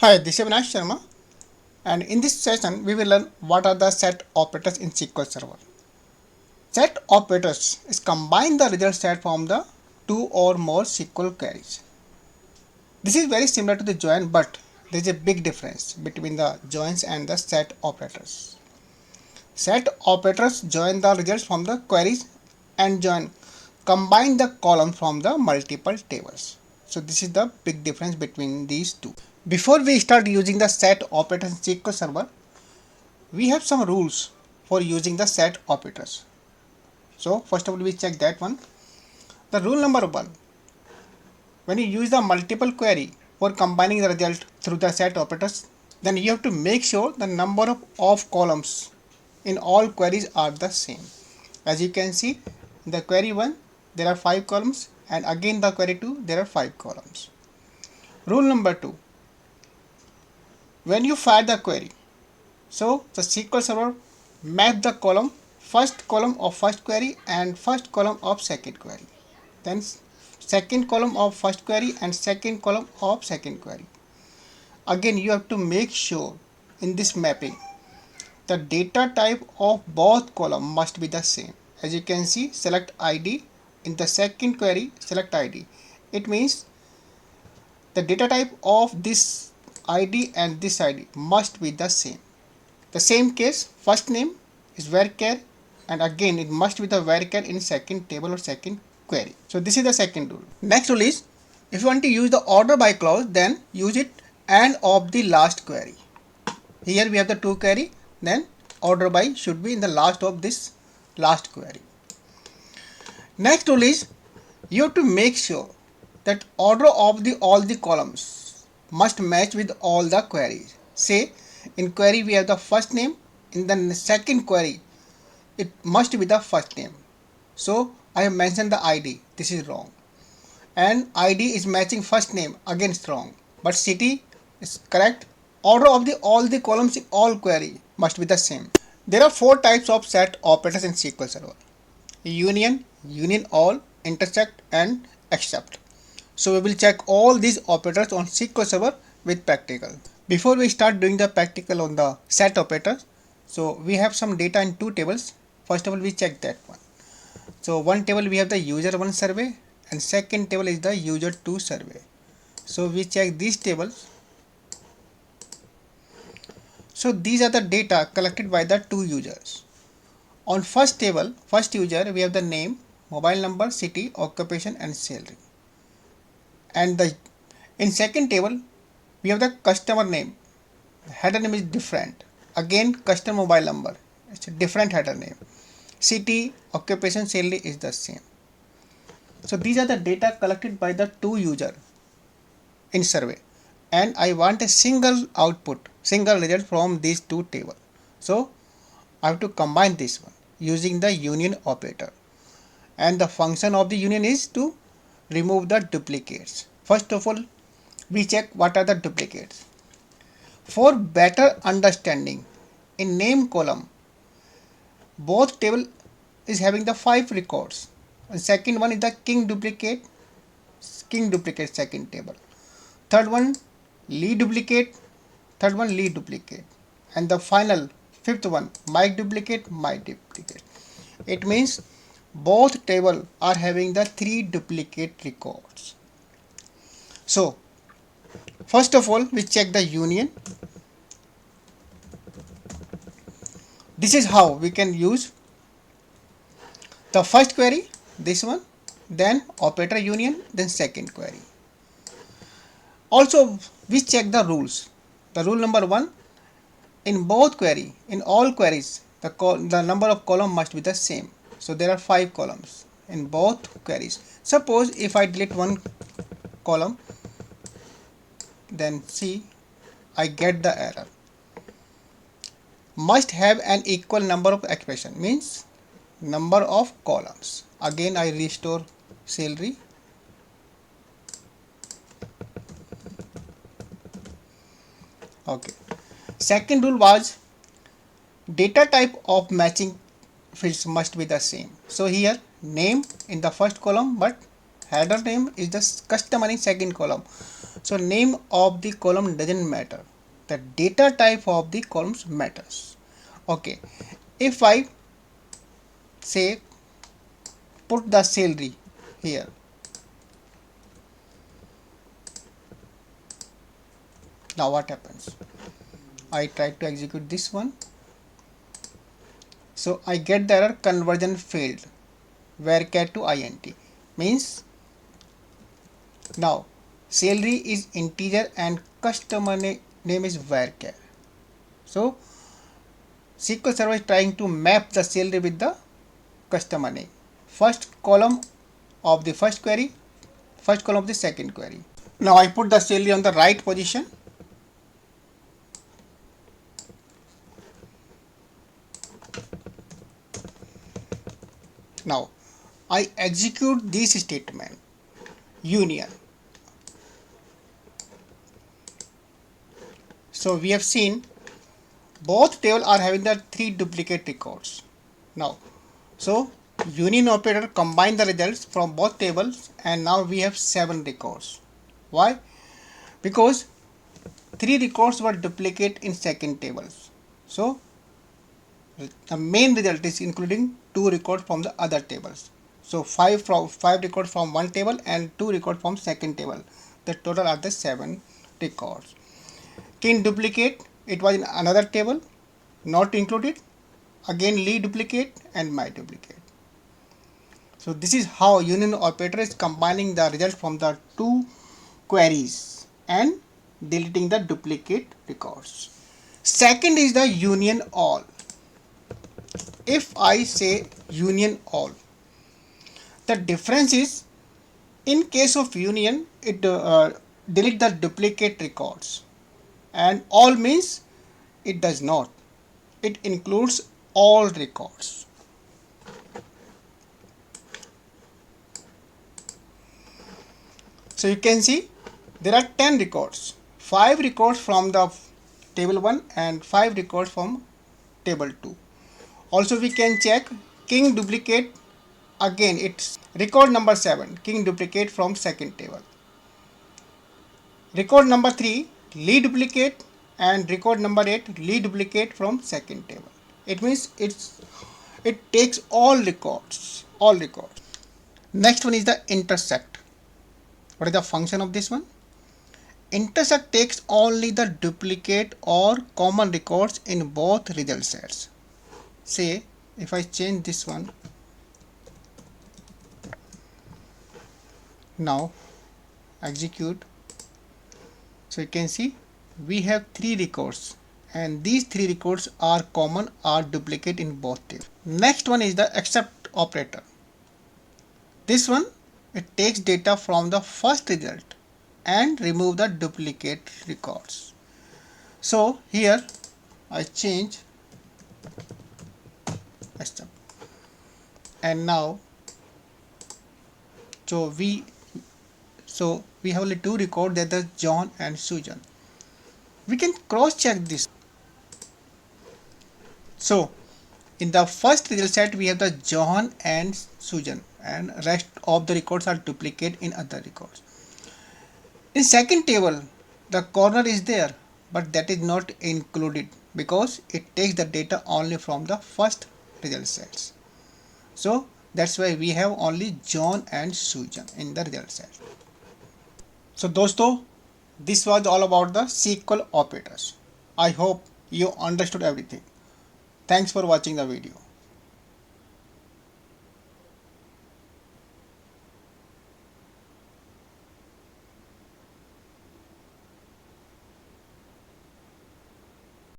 Hi, this is Avinash Sharma, and in this session we will learn what are the set operators in SQL Server. Set operators is combine the result set from the two or more SQL queries. This is very similar to the join, but there is a big difference between the joins and the set operators. Set operators join the results from the queries and join combine the column from the multiple tables. So this is the big difference between these two. Before we start using the set operators in SQL Server, we have some rules for using the set operators. So first of all, we check that one. The rule number one: when you use the multiple query for combining the result through the set operators, then you have to make sure the number of columns in all queries are the same. As you can see, in the query 1 there are 5 columns, and again the query 2 there are 5 columns. Rule number 2: when you fire the query, so the SQL Server map the column, first column of first query and first column of second query, then second column of first query and second column of second query. Again, you have to make sure in this mapping the data type of both column must be the same. As you can see, select ID in the second query, select ID. It means the data type of this ID and this ID must be the same. The same case, first name is varchar, and again it must be the varchar in second table or second query. So this is the second rule. Next rule is, if you want to use the order by clause, then use it and of the last query. Here we have the two query, then order by should be in the last of this last query. Next rule is, you have to make sure that order of the all the columns must match with all the queries. Say in query we have the first name, in the second query it must be the first name. So I have mentioned the ID, this is wrong, and ID is matching first name, again it's wrong, but city is correct. Order of the all the columns in all query must be the same. There are four types of set operators in SQL Server: union, union all, intersect and except. So we will check all these operators on SQL Server with practical. Before we start doing the practical on the set operators, so we have some data in two tables. First of all, we check that one. So one table we have the user 1 survey, and second table is the user 2 survey. So we check these tables. So these are the data collected by the two users. On first table, first user, we have the name, mobile number, city, occupation and salary. And in second table we have the customer name. Header name is different. Again, customer mobile number, it's a different header name. City, occupation, salary is the same. So these are the data collected by the two user in survey, and I want a single output, single result from these two tables. So I have to combine this one using the union operator, and the function of the union is to remove the duplicates. First of all, we check what are the duplicates. For better understanding, in name column, both table is having the 5 records. And second one is the king duplicate second table. Third one, Lee duplicate, third one Lee duplicate. And the final, fifth one, Mike duplicate, Mike duplicate. It means both table are having the 3 duplicate records. So first of all, we check the union. This is how we can use the first query, this one, then operator union, then second query. Also, we check the rules. The rule number 1, in both query, in all queries, the number of column must be the same. So there are 5 columns in both queries. Suppose if I delete one column, then see, I get the error. Must have an equal number of expression, means number of columns. Again I restore salary. Okay. Second rule was data type of matching fields must be the same. So here name in the first column, but header name is the customer in second column. So name of the column doesn't matter. The data type of the columns matters. Okay, if I say put the salary here, now what happens? I try to execute this one. So I get the error conversion failed, varchar to int, means now salary is integer and customer name is varchar. So SQL Server is trying to map the salary with the customer name. First column of the first query, first column of the second query. Now I put the salary on the right position. Now I execute this statement union. So we have seen both tables are having the 3 duplicate records. Now so union operator combine the results from both tables and now we have 7 records. Why? Because 3 records were duplicate in second tables. So the main result is including 2 records from the other tables. So 5 records from one table and 2 records from second table. The total are the 7 records. King duplicate, it was in another table, not included. Again Lee duplicate and my duplicate. So this is how union operator is combining the result from the 2 queries and deleting the duplicate records. Second is the union all. If I say union all, the difference is in case of union it delete the duplicate records, and all means it does not, it includes all records. So you can see there are 10 records, 5 records from the table 1 and 5 records from table 2. Also we can check king duplicate, again it's record number 7 king duplicate from second table. Record number 3 Lee duplicate and record number 8 Lee duplicate from second table. It means it takes all records, all records. Next one is the intersect. What is the function of this one? Intersect takes only the duplicate or common records in both result sets. Say if I change this one, now execute. So you can see we have 3 records and these 3 records are common or duplicate in both tables. Next one is the except operator. This one, it takes data from the first result and remove the duplicate records. So here I change except, and now so we have only 2 records, that is John and Susan. We can cross check this. So in the first result set we have the John and Susan and rest of the records are duplicate in other records. In second table the corner is there, but that is not included because it takes the data only from the first result sets. So that's why we have only John and Susan in the result set. So दोस्तों, this was all about the SQL operators. I hope you understood everything. Thanks for watching the video.